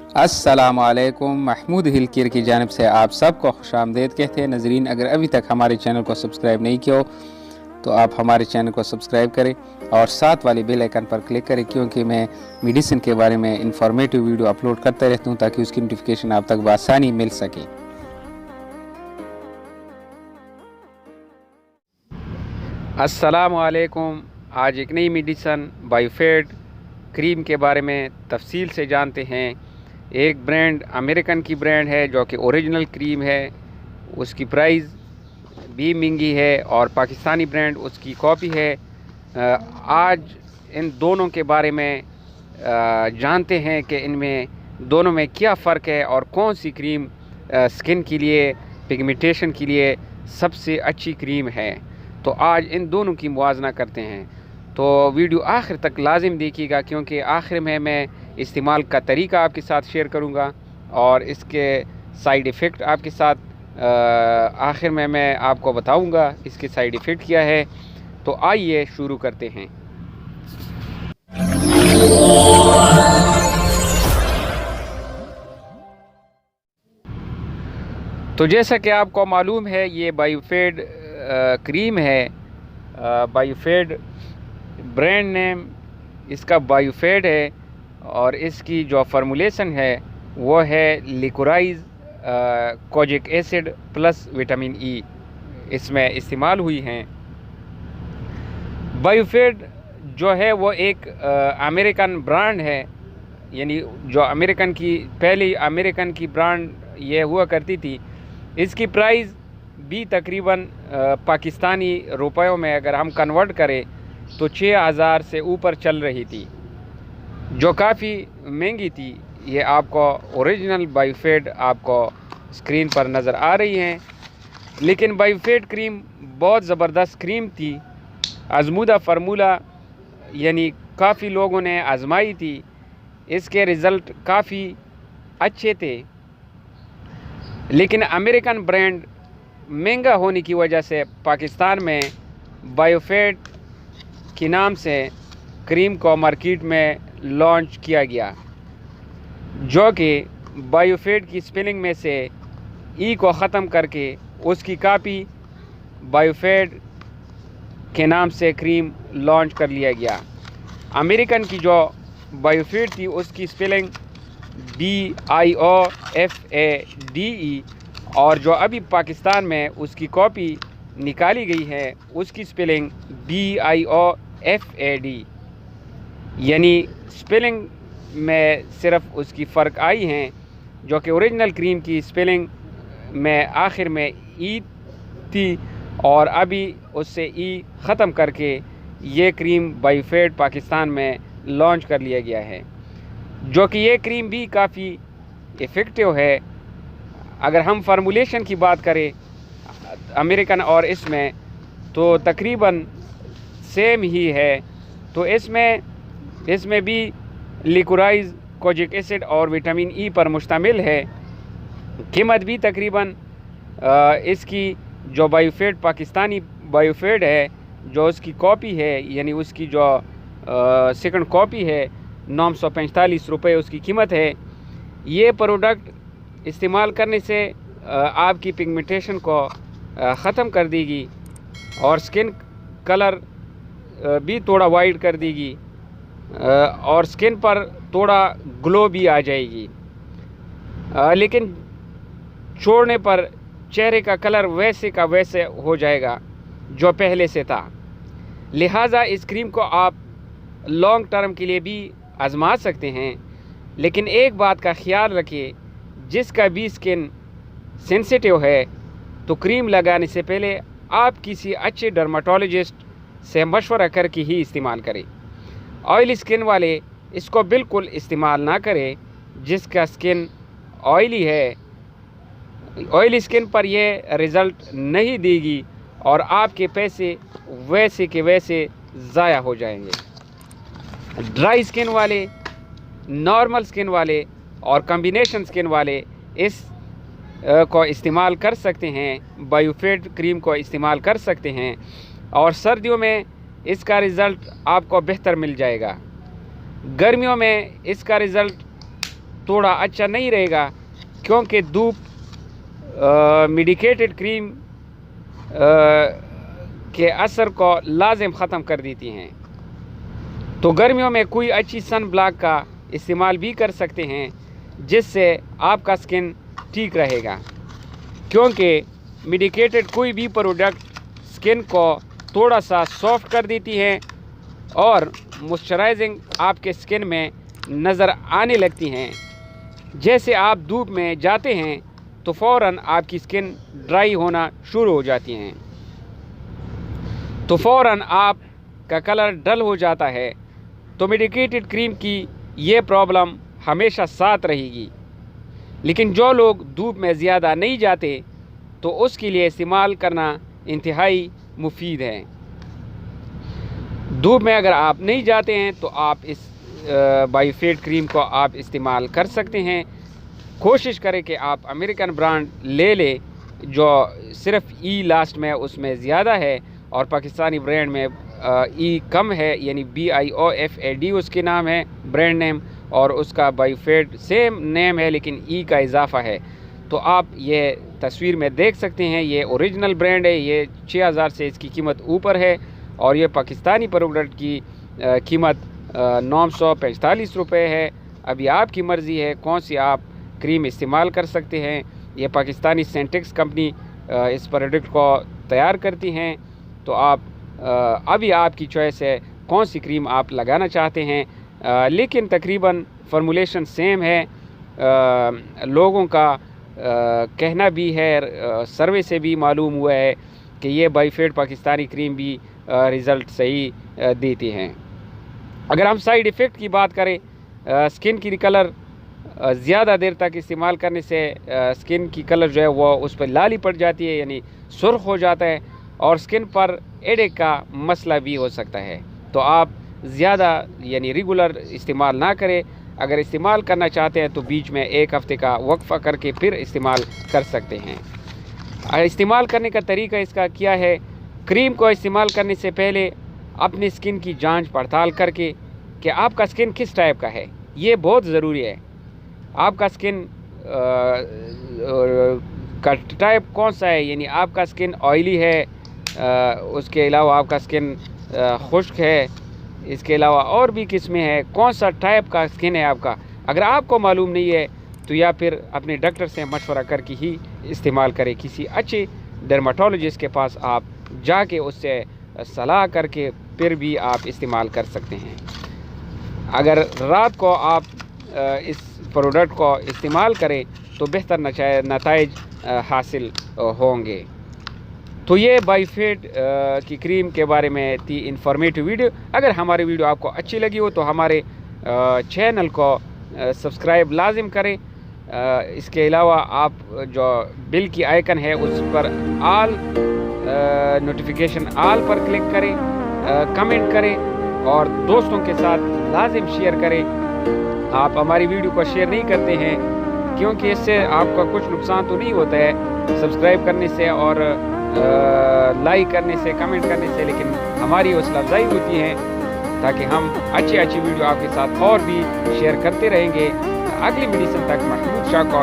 अस्सलाम वालेकुम। महमूद हिलकिर की जानिब से आप सबको खुशामदीद कहते हैं। नाजरीन, अगर अभी तक हमारे चैनल को सब्सक्राइब नहीं किया हो तो आप हमारे चैनल को सब्सक्राइब करें और साथ वाले बेल आइकन पर क्लिक करें, क्योंकि मैं मेडिसिन के बारे में इंफॉर्मेटिव वीडियो अपलोड करता रहता हूँ ताकि उसकी नोटिफिकेशन आप तक बआसानी मिल सके। अस्सलाम वालेकुम। आज एक नई मेडिसिन बायोफेड क्रीम के बारे में तफसील से जानते हैं। एक ब्रांड अमेरिकन की ब्रांड है जो कि ओरिजिनल क्रीम है, उसकी प्राइस भी महंगी है, और पाकिस्तानी ब्रांड उसकी कॉपी है। आज इन दोनों के बारे में जानते हैं कि इनमें दोनों में क्या फ़र्क है और कौन सी क्रीम स्किन के लिए, पिगमेंटेशन के लिए सबसे अच्छी क्रीम है। तो आज इन दोनों की मुवाजना करते हैं। तो वीडियो आखिर तक लाजिम देखिएगा, क्योंकि आखिर में मैं इस्तेमाल का तरीका आपके साथ शेयर करूंगा और इसके साइड इफ़ेक्ट आपके साथ आखिर में मैं आपको बताऊंगा इसके साइड इफ़ेक्ट क्या है। तो आइए शुरू करते हैं। तो जैसा कि आपको मालूम है, ये बायोफेड क्रीम है। बायोफेड ब्रांड नेम इसका बायोफेड है और इसकी जो फार्मूलेशन है वो है liquorice kojic acid plus vitamin E इसमें इस्तेमाल हुई हैं। बायोफेड जो है वो एक अमेरिकन ब्रांड है, यानी जो अमेरिकन की पहली अमेरिकन की ब्रांड ये हुआ करती थी। इसकी प्राइस भी तकरीबन पाकिस्तानी रुपयों में अगर हम कन्वर्ट करें तो 6000 से ऊपर चल रही थी, जो काफ़ी महंगी थी। ये आपको ओरिजिनल बायोफेड आपको स्क्रीन पर नज़र आ रही हैं, लेकिन बायोफेड क्रीम बहुत ज़बरदस्त क्रीम थी। आजमूदा फार्मूला, यानी काफ़ी लोगों ने आजमाई थी, इसके रिज़ल्ट काफ़ी अच्छे थे। लेकिन अमेरिकन ब्रांड महंगा होने की वजह से पाकिस्तान में बायोफेड के नाम से क्रीम को मार्केट में लॉन्च किया गया, जो कि बायोफेड की स्पेलिंग में से ई को ख़त्म करके उसकी कापी बायोफेड के नाम से क्रीम लॉन्च कर लिया गया। अमेरिकन की जो बायोफेड थी उसकी स्पेलिंग BIOFADE, और जो अभी पाकिस्तान में उसकी कॉपी निकाली गई है उसकी स्पेलिंग BIOFAD, यानी स्पेलिंग में सिर्फ उसकी फ़र्क आई हैं, जो कि ओरिजिनल क्रीम की स्पेलिंग में आखिर में ई थी और अभी उससे ई ख़त्म करके ये क्रीम बायोफेड पाकिस्तान में लॉन्च कर लिया गया है, जो कि ये क्रीम भी काफ़ी इफ़ेक्टिव है। अगर हम फार्मूलेशन की बात करें अमेरिकन और इसमें, तो तकरीबन सेम ही है। तो इसमें भी लिकोराइज कोजिक एसिड और विटामिन ई पर मुश्तमिल है। कीमत भी तकरीबन इसकी जो बायोफेड पाकिस्तानी बायोफेड है, जो उसकी कॉपी है, यानी उसकी जो सेकंड कॉपी है, 945 रुपये उसकी कीमत है। ये प्रोडक्ट इस्तेमाल करने से आपकी पिगमेंटेशन को ख़त्म कर देगी और स्किन कलर भी थोड़ा वाइट कर देगी और स्किन पर थोड़ा ग्लो भी आ जाएगी। लेकिन छोड़ने पर चेहरे का कलर वैसे का वैसे हो जाएगा जो पहले से था। लिहाजा इस क्रीम को आप लॉन्ग टर्म के लिए भी आजमा सकते हैं, लेकिन एक बात का ख्याल रखिए, जिसका भी स्किन सेंसिटिव है तो क्रीम लगाने से पहले आप किसी अच्छे डर्माटोलॉजिस्ट से मशवरा करके ही इस्तेमाल करें। ऑयली स्किन वाले इसको बिल्कुल इस्तेमाल ना करें। जिसका स्किन ऑयली है, ऑयली स्किन पर यह रिज़ल्ट नहीं देगी और आपके पैसे वैसे के वैसे ज़ाया हो जाएंगे। ड्राई स्किन वाले, नॉर्मल स्किन वाले और कॉम्बिनेशन स्किन वाले इस को इस्तेमाल कर सकते हैं, बायोफेड क्रीम को इस्तेमाल कर सकते हैं, और सर्दियों में इसका रिज़ल्ट आपको बेहतर मिल जाएगा। गर्मियों में इसका रिज़ल्ट थोड़ा अच्छा नहीं रहेगा, क्योंकि धूप मेडिकेटेड क्रीम के असर को लाजिम ख़त्म कर देती हैं। तो गर्मियों में कोई अच्छी सन ब्लॉक का इस्तेमाल भी कर सकते हैं, जिससे आपका स्किन ठीक रहेगा, क्योंकि मेडिकेटेड कोई भी प्रोडक्ट स्किन को थोड़ा सा सॉफ्ट कर देती है और मॉइस्चराइजिंग आपके स्किन में नज़र आने लगती हैं। जैसे आप धूप में जाते हैं तो फ़ौरन आपकी स्किन ड्राई होना शुरू हो जाती हैं, तो फ़ौरन आपका कलर डल हो जाता है। तो मेडिकेटेड क्रीम की ये प्रॉब्लम हमेशा साथ रहेगी। लेकिन जो लोग धूप में ज़्यादा नहीं जाते तो उसके लिए इस्तेमाल करना इंतहाई मुफीद है। धूप में अगर आप नहीं जाते हैं तो आप इस बायोफिट क्रीम को आप इस्तेमाल कर सकते हैं। कोशिश करें कि आप अमेरिकन ब्रांड ले लें जो सिर्फ ई लास्ट में उसमें ज़्यादा है, और पाकिस्तानी ब्रांड में ई कम है, यानी BIOFAD उसके नाम है ब्रांड नेम, और उसका बायोफिट सेम नेम है लेकिन ई का इजाफा है। तो आप ये तस्वीर में देख सकते हैं, ये ओरिजिनल ब्रांड है, ये 6000 से इसकी कीमत ऊपर है, और ये पाकिस्तानी प्रोडक्ट की कीमत 945 रुपये है। अभी आपकी मर्ज़ी है कौन सी आप क्रीम इस्तेमाल कर सकते हैं। ये पाकिस्तानी सेंटेक्स कंपनी इस प्रोडक्ट को तैयार करती हैं, तो आप अभी आपकी चॉइस है कौन सी क्रीम आप लगाना चाहते हैं। लेकिन तकरीबन फार्मूलेशन सेम है। लोगों का कहना भी है, सर्वे से भी मालूम हुआ है कि ये बायोफिट पाकिस्तानी क्रीम भी रिज़ल्ट सही देती हैं। अगर हम साइड इफ़ेक्ट की बात करें, स्किन की कलर ज़्यादा देर तक इस्तेमाल करने से स्किन की कलर जो है वो उस पर लाली पड़ जाती है, यानी सुर्ख हो जाता है, और स्किन पर एडेक का मसला भी हो सकता है। तो आप ज़्यादा यानी रेगुलर इस्तेमाल ना करें। अगर इस्तेमाल करना चाहते हैं तो बीच में 1 हफ़्ते का वक्फ़ा करके फिर इस्तेमाल कर सकते हैं। इस्तेमाल करने का तरीका इसका क्या है? क्रीम को इस्तेमाल करने से पहले अपनी स्किन की जांच पड़ताल करके कि आपका स्किन किस टाइप का है, ये बहुत ज़रूरी है। आपका स्किन का टाइप कौन सा है, यानी आपका स्किन ऑयली है, उसके अलावा आपका स्किन खुश्क है, इसके अलावा और भी किस्में हैं, कौन सा टाइप का स्किन है आपका। अगर आपको मालूम नहीं है तो या फिर अपने डॉक्टर से मशवरा करके ही इस्तेमाल करें। किसी अच्छे डर्माटोलॉजिस्ट के पास आप जाके उससे सलाह करके फिर भी आप इस्तेमाल कर सकते हैं। अगर रात को आप इस प्रोडक्ट को इस्तेमाल करें तो बेहतर नताइज हासिल होंगे। तो ये बायोफिट की क्रीम के बारे में थी इंफॉर्मेटिव वीडियो। अगर हमारी वीडियो आपको अच्छी लगी हो तो हमारे चैनल को सब्सक्राइब लाजिम करें। इसके अलावा आप जो बिल की आइकन है उस पर आल नोटिफिकेशन आल पर क्लिक करें, कमेंट करें और दोस्तों के साथ लाजिम शेयर करें। आप हमारी वीडियो को शेयर नहीं करते हैं क्योंकि इससे आपका कुछ नुकसान तो नहीं होता है सब्सक्राइब करने से और लाइक करने से, कमेंट करने से, लेकिन हमारी हौसला अफजाई होती है ताकि हम अच्छी वीडियो आपके साथ और भी शेयर करते रहेंगे। अगली मेडिसिन तक महमूद शाह को